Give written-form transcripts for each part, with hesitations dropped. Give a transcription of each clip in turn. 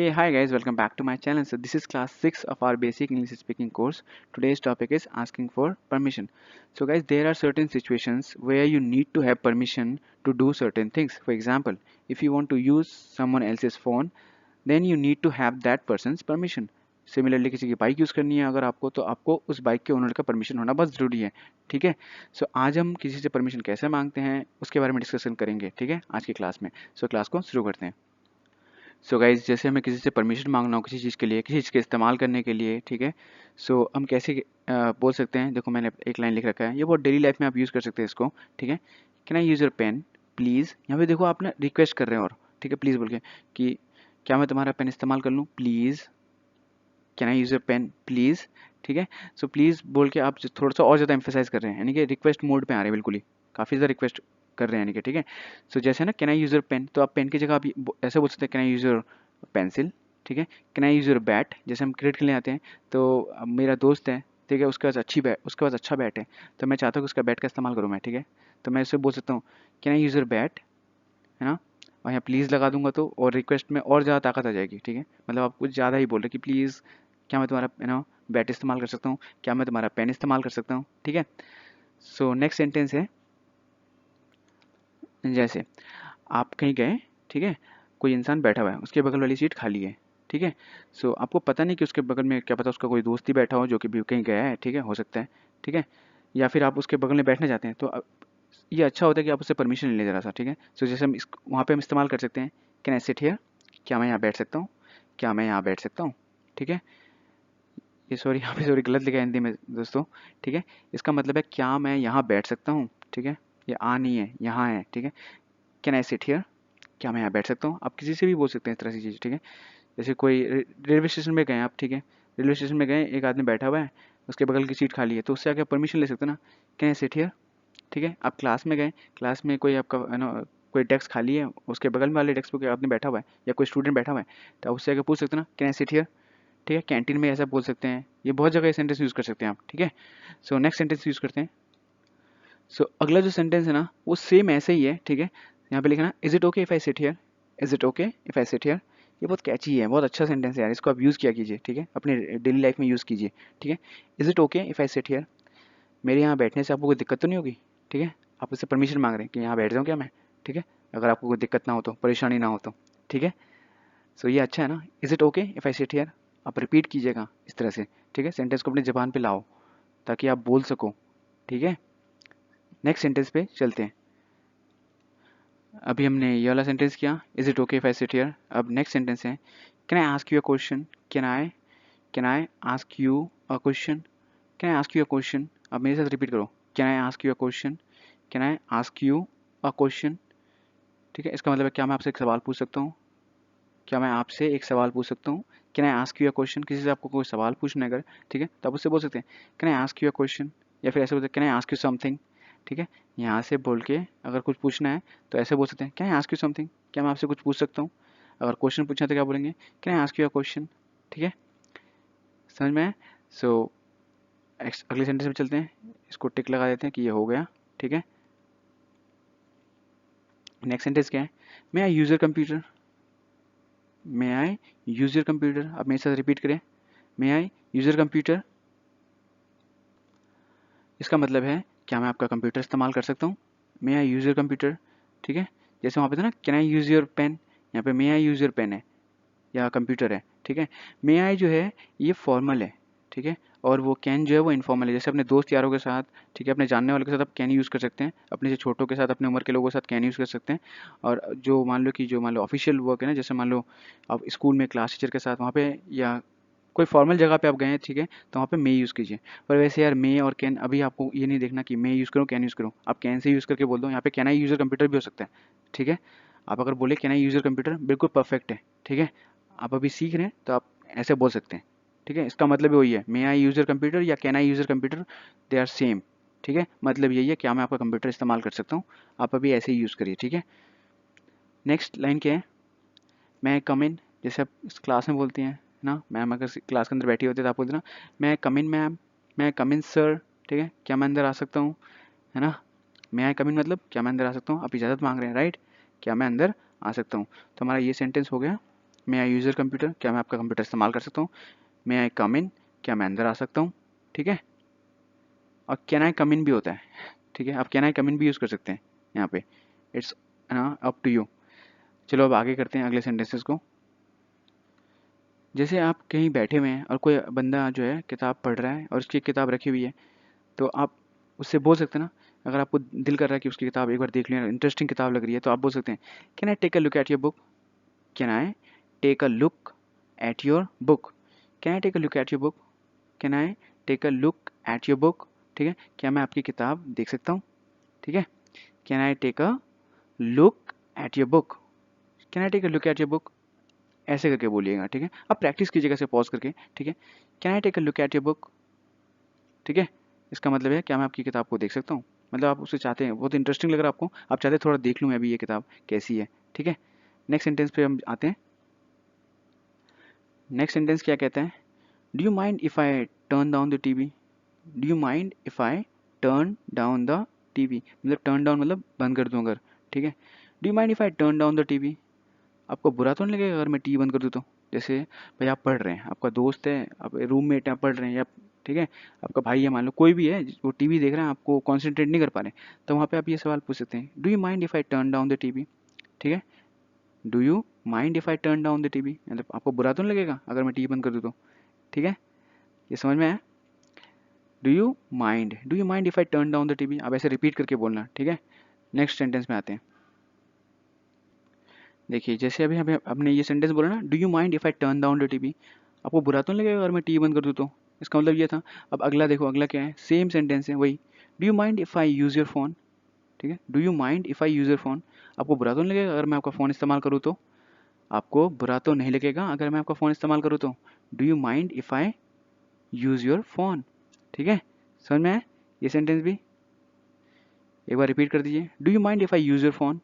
Hey, hi guys, welcome back to my channel. So this is class 6 of our basic English speaking course. Today's topic is asking for permission. So guys, there are certain situations where you need to have permission to do certain things. For example, if you want to use someone else's phone, then you need to have that person's permission. Similarly किसी की bike use करनी है अगर आपको तो आपको उस bike के ओनर का परमिशन होना बहुत ज़रूरी है. ठीक है. सो आज हम किसी से परमिशन कैसे मांगते हैं उसके बारे में डिस्कशन करेंगे. ठीक है, आज की क्लास में. सो क्लास को शुरू करते हैं. सो गाइज, जैसे हमें किसी से परमिशन मांगना हो किसी चीज़ के लिए, किसी चीज़ के इस्तेमाल करने के लिए, ठीक है. सो हम कैसे बोल सकते हैं. देखो मैंने एक लाइन लिख रखा है, ये बहुत डेली लाइफ में आप यूज़ कर सकते हैं इसको. ठीक है. Can I use your pen please. यहाँ पे देखो आप ना रिक्वेस्ट कर रहे हैं और ठीक है प्लीज़ बोल के कि क्या मैं तुम्हारा पेन इस्तेमाल कर लूँ please. Can I use your pen please. ठीक है. सो प्लीज़ बोल के आप थोड़ा सा और ज़्यादा एम्फेसाइज कर रहे हैं, यानी कि रिक्वेस्ट मोड पे आ रहे हैं बिल्कुल ही, काफ़ी ज़्यादा रिक्वेस्ट कर रहे हैं यानी कि. ठीक है. सो जैसे ना can I use your pen, तो आप पेन की जगह आप ऐसे बोल सकते हैं can I use your pencil. ठीक है. Can I use your bat, जैसे हम क्रिकेट खेलने आते हैं तो मेरा दोस्त है, ठीक है, उसके पास अच्छा बैट है, तो मैं चाहता हूँ कि उसका बैट का इस्तेमाल करूँ मैं. ठीक है. तो मैं उससे बोल सकता हूँ can I use your bat, है ना. और यहाँ प्लीज़ लगा दूंगा तो और रिक्वेस्ट में और ज़्यादा ताकत आ जाएगी. ठीक है. मतलब आप कुछ ज़्यादा ही बोल रहे कि प्लीज़ क्या मैं तुम्हारा बैट इस्तेमाल कर सकता हूँ, क्या मैं तुम्हारा पेन इस्तेमाल कर सकता हूँ. ठीक है. सो नेक्स्ट सेंटेंस है, जैसे आप कहीं गए, ठीक है, कोई इंसान बैठा हुआ है, उसके बगल वाली सीट खाली है. ठीक है. सो आपको पता नहीं कि उसके बगल में, क्या पता उसका कोई दोस्त ही बैठा हो जो कि भी कहीं गया है. ठीक है, हो सकता है. ठीक है. या फिर आप उसके बगल में बैठना चाहते हैं, तो ये अच्छा होता है कि आप उससे परमिशन ले लें ज़रा सा. ठीक है. सो जैसे हम वहाँ पे हम इस्तेमाल कर सकते हैं कैन आई सिट हियर, क्या मैं यहाँ बैठ सकता हूँ, क्या मैं यहाँ बैठ सकता हूँ. ठीक है. ये सॉरी यहाँ पे सॉरी गलत लिखा है हिंदी में दोस्तों. ठीक है. इसका मतलब है क्या मैं यहाँ बैठ सकता हूँ. ठीक है. ये आ नहीं है, यहाँ है. ठीक है. कैन आई सिट हियर, क्या मैं यहाँ बैठ सकता हूँ. आप किसी से भी बोल सकते हैं इस तरह की चीज़. ठीक है. जैसे कोई रेलवे स्टेशन में गए आप. ठीक है. रेलवे स्टेशन में गए, एक आदमी बैठा हुआ है, उसके बगल की सीट खाली है, तो उससे आके परमिशन ले सकते हैं ना, कैन आई सिट हियर. ठीक है. आप क्लास में गए, क्लास में कोई आपका कोई डेस्क खाली है, उसके बगल में वाले डेस्क पे कोई आदमी बैठा हुआ है या कोई स्टूडेंट बैठा हुआ है, तो आप उससे आके पूछ सकते हैं ना कैन आई सिट हियर. ठीक है. कैंटीन में ऐसा बोल सकते हैं, ये बहुत जगह ये सेंटेंस यूज़ कर सकते हैं आप. ठीक है. सो नेक्स्ट सेंटेंस यूज़ करते हैं. सो अगला जो सेंटेंस है ना वो सेम ऐसे ही है. ठीक है. यहाँ पे लिखना is it okay if I sit here, is it okay if I sit here. ये बहुत कैची है, बहुत अच्छा सेंटेंस है यार, इसको आप यूज़ किया कीजिए. ठीक है. अपने डेली लाइफ में यूज़ कीजिए. ठीक है. Is it okay if I sit here, मेरे यहाँ बैठने से आपको कोई दिक्कत तो नहीं होगी. ठीक है. आप उससे परमिशन मांग रहे हैं कि यहाँ बैठ जाऊँ क्या मैं. ठीक है. अगर आपको कोई दिक्कत ना हो तो, परेशानी ना हो तो. ठीक है. सो ये अच्छा है ना, is it okay if I sit here. आप रिपीट कीजिएगा इस तरह से. ठीक है. सेंटेंस को अपनी ज़बान पे लाओ ताकि आप बोल सको. ठीक है. नेक्स्ट सेंटेंस पे चलते हैं. अभी हमने ये वाला सेंटेंस किया, is it okay if I sit here. अब नेक्स्ट सेंटेंस है can I ask you a question, can I ask you a question, can I ask you a question. अब मेरे साथ रिपीट करो, can I ask you a question, can I ask you a question. ठीक है. इसका मतलब है क्या मैं आपसे एक सवाल पूछ सकता हूँ, क्या मैं आपसे एक सवाल पूछ सकता हूँ. Can I ask you a question, किसी से आपको कोई सवाल पूछना है अगर, ठीक है, तो आप उससे बोल सकते हैं can I ask you a question. या फिर ऐसे बोलते हैं can I ask you something. ठीक है. यहाँ से बोल के अगर कुछ पूछना है तो ऐसे बोल सकते हैं can I ask you something, क्या मैं आपसे कुछ पूछ सकता हूँ. अगर क्वेश्चन पूछना है तो क्या बोलेंगे can I ask you a question. ठीक है. समझ में आए. सो अगले सेंटेंस में चलते हैं, इसको टिक लगा देते हैं कि ये हो गया. ठीक है. नेक्स्ट सेंटेंस क्या है, may I use your computer, may I use your computer. अब मेरे साथ रिपीट करें, may I use your computer. इसका मतलब है क्या मैं आपका कंप्यूटर इस्तेमाल कर सकता हूँ, may I use your computer. ठीक है. जैसे वहाँ पे था ना can I use your pen, यहाँ पे may I use your pen है या कंप्यूटर है. ठीक है. मे आई जो है ये फॉर्मल है. ठीक है. और वो कैन जो है वो इनफॉर्मल है, जैसे अपने दोस्त यारों के साथ, ठीक है, अपने जानने वालों के साथ आप कैन यूज़ कर सकते हैं, अपने से छोटों के साथ, अपने उम्र के लोगों के साथ कैन यूज़ कर सकते हैं. और जो मान लो ऑफिशियल वर्क है ना, जैसे मान लो आप स्कूल में क्लास टीचर के साथ वहाँ पे, या कोई फॉर्मल जगह पे आप गए हैं, ठीक है, तो वहाँ पे मे यूज़ कीजिए. पर वैसे यार मे और कैन अभी आपको ये नहीं देखना कि मे यूज़ करूँ कैन यूज़ करूँ, आप कैन से यूज़ करके बोल दो. यहाँ पे कैन आई यूज़र कंप्यूटर भी हो सकता है. ठीक है. आप अगर बोले कैन आई यूज़र कंप्यूटर बिल्कुल परफेक्ट है. ठीक है. आप अभी सीख रहे हैं तो आप ऐसे बोल सकते हैं. ठीक है. इसका मतलब वही है, मे आई यूज़र कंप्यूटर या can I user computer, they are same. ठीक है. मतलब यही है क्या मैं आपका कंप्यूटर इस्तेमाल कर सकता हूँ. आप अभी ऐसे ही यूज़ करिए. ठीक है. नेक्स्ट लाइन क्या है, मैं कम इन, जैसे आप इस क्लास में बोलती हैं ना, मैम अगर क्लास के अंदर बैठी होती है तो आप बोलते हैं ना मैं कम इन मैम, मैं कम इन सर. ठीक है. क्या मैं अंदर आ सकता हूँ, है ना. मैं आई कम इन मतलब क्या मैं अंदर आ सकता हूँ, आप इजाज़त मांग रहे हैं, राइट. क्या मैं अंदर आ सकता हूँ. तो हमारा ये सेंटेंस हो गया, मे आई यूज़ योर कंप्यूटर, क्या मैं आपका कंप्यूटर इस्तेमाल कर सकता हूँ। मे आई कम इन, क्या मैं अंदर आ सकता हूँ, ठीक है। और कैन आई कम इन भी होता है, ठीक है, आप कैन आई कम इन भी यूज़ कर सकते हैं यहाँ पे, इट्स अप टू यू। चलो अब आगे करते हैं अगले सेंटेंसेस को। जैसे आप कहीं बैठे हुए हैं और कोई बंदा जो है किताब पढ़ रहा है और उसकी किताब रखी हुई है, तो आप उससे बोल सकते हैं ना, अगर आपको दिल कर रहा है कि उसकी किताब एक बार देख लें, इंटरेस्टिंग किताब लग रही है, तो आप बोल सकते हैं can I take a look at your book, can I take a look at your book, can I take a look at your book, can I take a look at your book, ठीक है, क्या मैं आपकी किताब देख सकता हूँ, ठीक है। Can I take a look at your book, can I take a look at your book, ऐसे करके बोलिएगा, ठीक है। अब प्रैक्टिस कीजिएगा से पॉज करके, ठीक है। Can I take a look at your book, ठीक है, इसका मतलब है क्या मैं आपकी किताब को देख सकता हूँ, मतलब आप उसे चाहते हैं, बहुत इंटरेस्टिंग लग रहा है आपको, आप चाहते हैं थोड़ा देख लूँ मैं भी ये किताब कैसी है, ठीक है। नेक्स्ट सेंटेंस पे हम आते हैं। नेक्स्ट सेंटेंस क्या कहता है, do you mind if I turn down the TV, do you mind if I turn down the TV, मतलब टर्न डाउन मतलब बंद कर दूँ अगर, ठीक है। Do you mind if I turn down the TV, आपको बुरा तो नहीं लगेगा अगर मैं टीवी बंद कर दूँ तो। जैसे भाई आप पढ़ रहे हैं, आपका दोस्त है, आप रूममेट है, आप पढ़ रहे हैं, या ठीक है आपका भाई है, मान लो कोई भी है, वो टीवी देख रहा है, आपको कॉन्सेंट्रेट नहीं कर पा रहे, तो वहाँ पे आप ये सवाल पूछ सकते हैं, do you mind if I turn down the TV, ठीक है। Do you mind if I turn down the TV, मतलब आपको बुरा तो नहीं लगेगा अगर मैं टीवी बंद कर दूँ तो, ठीक है। ये समझ में आया, do you mind if I turn down the TV, आप ऐसे रिपीट करके बोलना, ठीक है। नेक्स्ट सेंटेंस में आते हैं। देखिए जैसे अभी हमें आपने ये सेंटेंस बोला ना, do you mind if I turn down the TV, आपको बुरा तो नहीं लगेगा अगर मैं टीवी बंद कर दूँ तो, इसका मतलब ये था। अब अगला देखो, अगला क्या है, सेम सेंटेंस है वही, do you mind if I use your phone, ठीक है। Do you mind if I use your phone, आपको बुरा तो नहीं लगेगा अगर मैं आपका फ़ोन इस्तेमाल करूँ तो, आपको बुरा तो नहीं लगेगा अगर मैं आपका फ़ोन इस्तेमाल करूँ तो, do you mind if I use your phone, ठीक है। समझ में आया ये सेंटेंस भी, एक बार रिपीट कर दीजिए, do you mind if I use your phone,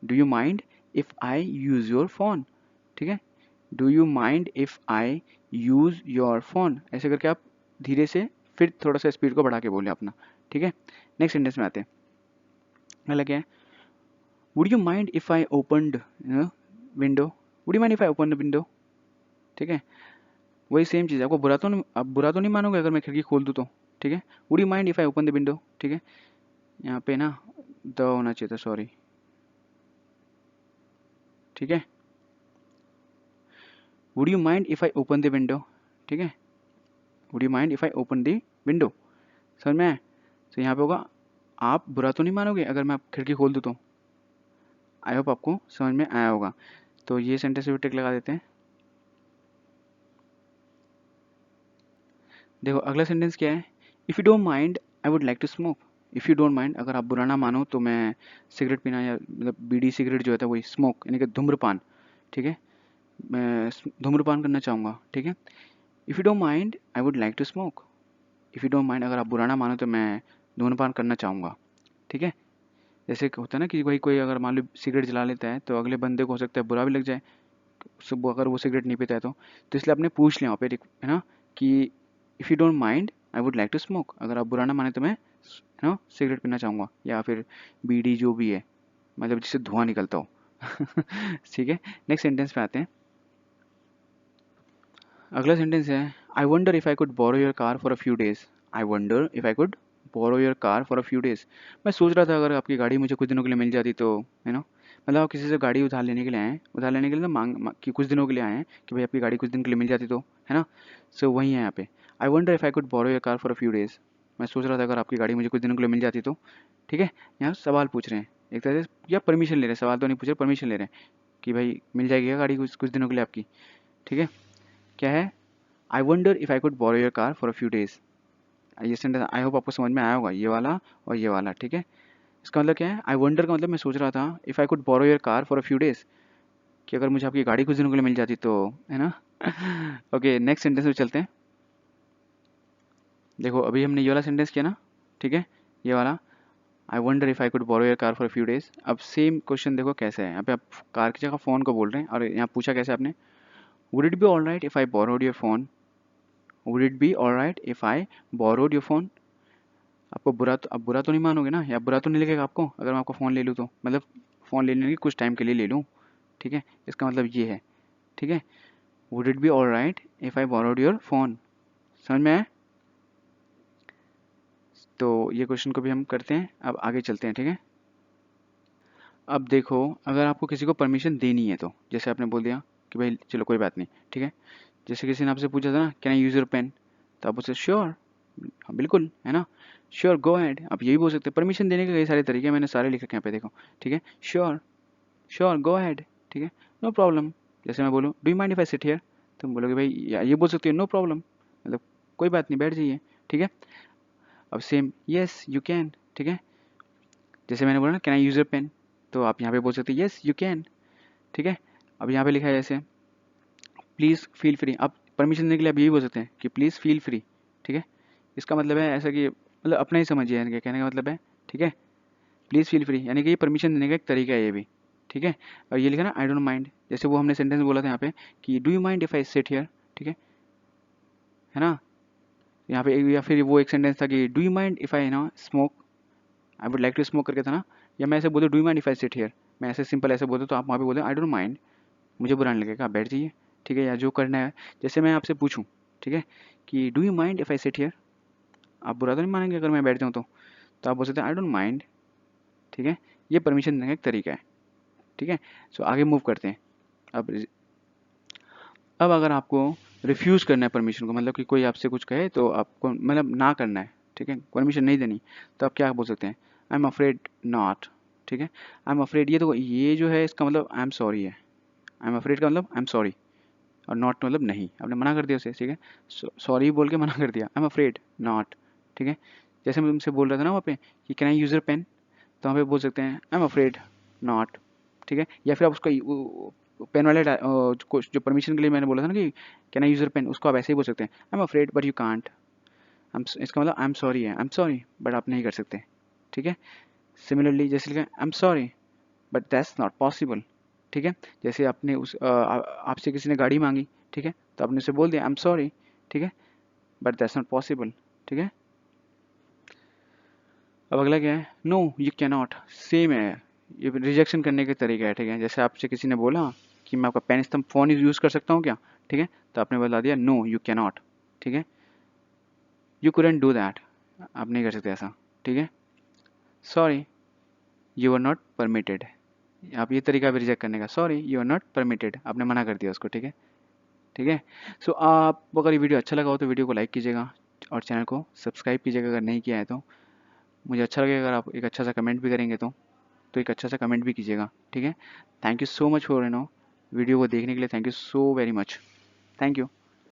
do you mind if I use your phone, ठीक है। Do you mind if I use your phone, ऐसे करके आप धीरे से फिर थोड़ा सा स्पीड को बढ़ा के बोलें अपना, ठीक है। नेक्स्ट सेंटेंस में आते हैं। अगला क्या है, would you mind if I opened window, would you mind if I open the window, ठीक है। वही सेम चीज़ है, आपको बुरा तो नहीं, आप बुरा तो नहीं मानोगे अगर मैं खिड़की खोल दूँ तो, ठीक है। Would you mind if I open the window, ठीक है। यहाँ पे ना द होना चाहिए था, सॉरी, ठीक है। Would you mind if I open the window, ठीक है। Would you mind if I open the window, समझ में आया। तो यहाँ पे होगा, आप बुरा तो नहीं मानोगे अगर मैं खिड़की खोल दूँ तो। आई होप आपको समझ में आया होगा। तो ये सेंटेंस भी टिक लगा देते हैं। देखो अगला सेंटेंस क्या है, if you don't mind I would like to smoke, if you don't mind, अगर आप बुरा ना मानो तो मैं सिगरेट पीना, या मतलब बीड़ी सिगरेट जो होता है वही, स्मोक यानी कि धूम्रपान, ठीक है, मैं धूम्रपान करना चाहूँगा, ठीक है। If you don't mind I would like to smoke, if you don't mind, अगर आप बुरा ना मानो तो मैं धूम्रपान करना चाहूँगा, ठीक है। जैसे होता है ना कि भाई कोई अगर मान लो सिगरेट जला लेता है तो अगले बंदे को हो सकता है बुरा भी लग जाए, सुबह अगर वो सिगरेट नहीं पीता है तो इसलिए आपने पूछ लिया वहाँ पे, है ना, कि if you don't mind I would like to smoke, अगर आप बुरा ना माने तो मैं, है ना, सिगरेट पीना चाहूँगा, या फिर बीड़ी जो भी है, मतलब जिससे धुआं निकलता हो। ठीक है। नेक्स्ट सेंटेंस पे आते हैं। अगला सेंटेंस है, I wonder if I could borrow your car for a few days, I wonder if I could borrow your car for a few days, मैं सोच रहा था अगर आपकी गाड़ी मुझे कुछ दिनों के लिए मिल जाती तो, है ना, मतलब आप किसी से गाड़ी उधार लेने के लिए आए हैं, उधार लेने के लिए ना कि कुछ दिनों के लिए आए हैं कि भाई आपकी गाड़ी कुछ दिन के लिए मिल जाती तो, है ना। सो वही है यहाँ पे, I wonder if I could borrow your car for a few days, मैं सोच रहा था अगर आपकी गाड़ी मुझे कुछ दिनों के लिए मिल जाती तो, ठीक है। यहाँ सवाल पूछ रहे हैं एक तरह से, या परमिशन ले रहे हैं, सवाल तो नहीं पूछ रहे, परमिशन ले रहे हैं कि भाई मिल जाएगी क्या गाड़ी कुछ कुछ दिनों के लिए आपकी, ठीक है। क्या है, I wonder if I could borrow your car for a few days, ये सेंटेंस आई होप आपको समझ में आया होगा, ये वाला और ये वाला, ठीक है। इसका मतलब क्या है, आई वंडर का मतलब मैं सोच रहा था, if I could borrow your car for a few days, कि अगर मुझे आपकी गाड़ी कुछ दिनों के लिए मिल जाती तो, है ना। ओके नेक्स्ट सेंटेंस में चलते हैं। देखो अभी हमने ये वाला सेंटेंस किया ना, ठीक है, ये वाला, I wonder if I could borrow your car for a few days. अब सेम क्वेश्चन देखो कैसे है, यहाँ पे आप कार की जगह फ़ोन को बोल रहे हैं, और यहाँ पूछा कैसे आपने, would it be all right if I borrowed your phone, would it be all right if I borrowed your phone, आपको बुरा तो, अब बुरा तो नहीं मानोगे ना, या बुरा तो नहीं लगेगा आपको अगर मैं आपको फ़ोन ले लूँ तो, मतलब फ़ोन लेने के कुछ टाइम के लिए ले लूँ, ठीक है, इसका मतलब ये है। ठीक है, would it be all right if I borrowed your phone. समझ में आया? तो ये क्वेश्चन को भी हम करते हैं, अब आगे चलते हैं। ठीक है, अब देखो, अगर आपको किसी को परमिशन देनी है तो जैसे आपने बोल दिया कि भाई चलो कोई बात नहीं, ठीक है, जैसे किसी ने आपसे पूछा था ना, can I use your pen, तो आप उससे श्योर, हाँ बिल्कुल, है ना, श्योर गो अहेड, आप यही बोल सकते हैं। परमिशन देने के कई सारे तरीके हैं, मैंने सारे लिख रखे हैं यहाँ पे देखो। ठीक है, श्योर, श्योर गो अहेड, ठीक है, नो प्रॉब्लम। जैसे मैं बोलूँ do you mind if I sit here, तुम बोलोगे भाई ये बोल सकते हो नो प्रॉब्लम, मतलब कोई बात नहीं बैठ जाइए। ठीक है, अब सेम यस यू कैन, ठीक है, जैसे मैंने बोला ना can I use your pen, तो आप यहाँ पे बोल सकते हैं यस यू कैन। ठीक है, अब यहाँ पे लिखा है जैसे प्लीज़ फील फ्री, आप परमिशन देने के लिए आप यही बोल सकते हैं कि प्लीज़ फील फ्री। ठीक है, इसका मतलब है ऐसा कि मतलब अपना ही समझिए, यानी कि कहने का मतलब है, ठीक है, प्लीज़ फील फ्री, यानी कि ये परमिशन देने का एक तरीका है ये भी। ठीक है, और ये लिखा ना आई डोंट माइंड, जैसे वो हमने सेंटेंस बोला था यहाँ पे कि do you mind if I sit here, ठीक है ना, यहाँ पे या फिर वो एक सेंटेंस था कि do you mind if I ना smoke, I would like to smoke करके था ना, या मैं ऐसे बोलूँ do you mind if I sit here, मैं ऐसे सिंपल ऐसे बोलूँ तो आप वहाँ पे बोलते आई डोंट माइंड, मुझे बुरा नहीं लगेगा, आप बैठ जाइए। ठीक है, या जो करना है, जैसे मैं आपसे पूछूँ, ठीक है, कि do you mind if I sit here, आप बुरा तो नहीं मानेंगे अगर मैं बैठ जाऊँ तो आप बोल सकते हैं आई डोंट माइंड। ठीक है, ये परमिशन देने का एक तरीका है। ठीक है, सो आगे मूव करते हैं। अब अगर आपको रिफ्यूज़ करना है परमिशन को, मतलब कि कोई आपसे कुछ कहे तो आपको मतलब ना करना है, ठीक है, परमिशन नहीं देनी, तो आप क्या बोल सकते हैं, आई एम अफ्रेड नॉट। ठीक है, आई एम अफ्रेड, ये तो ये जो है इसका मतलब आई एम सॉरी है, आई एम अफ्रेड का मतलब आई एम सॉरी, और नॉट मतलब नहीं, आपने मना कर दिया उसे। ठीक है, सॉरी बोल के मना कर दिया, आई एम अफ्रेड नॉट। ठीक है, जैसे मैं तुमसे बोल रहा था ना वहाँ पे कि can I use your pen, तो वहाँ पे बोल सकते हैं आई एम अफ्रेड नॉट। ठीक है, या फिर आप उसका पेन वाले जो परमिशन के लिए मैंने बोला था ना कि can I use your pen, उसको आप ऐसे ही बोल सकते हैं I am afraid but you can't, इसका मतलब आई एम सॉरी है, आई एम सॉरी बट आप नहीं कर सकते। ठीक है, सिमिलरली जैसे लिखा I am sorry but that's not possible. ठीक है, जैसे आपने आपसे किसी ने गाड़ी मांगी, ठीक है, तो आपने उसे बोल दिया आई एम सॉरी, ठीक है, बट दैट्स नॉट पॉसिबल। ठीक है, अब अगला क्या है, no you can not, same है, ये रिजेक्शन करने के तरीका है। ठीक है, जैसे आपसे किसी ने बोला कि मैं आपका पेन इस्तेमाल फ़ोन यूज़ कर सकता हूँ क्या, ठीक है, तो आपने बता दिया नो यू कैन नॉट। ठीक है, यू कुडंट डू दैट, आप नहीं कर सकते ऐसा। ठीक है, sorry you are not permitted, आप ये तरीका भी रिजेक्ट करने का, sorry you are not permitted, आपने मना कर दिया उसको। ठीक है, ठीक है, सो आप अगर ये वीडियो अच्छा लगा हो तो वीडियो को लाइक कीजिएगा और चैनल को सब्सक्राइब कीजिएगा अगर नहीं किया है तो। मुझे अच्छा लगेगा अगर आप एक अच्छा सा कमेंट भी करेंगे तो एक अच्छा सा कमेंट भी कीजिएगा। ठीक है, thank you so much for video को देखने के लिए, thank you so very much, thank you.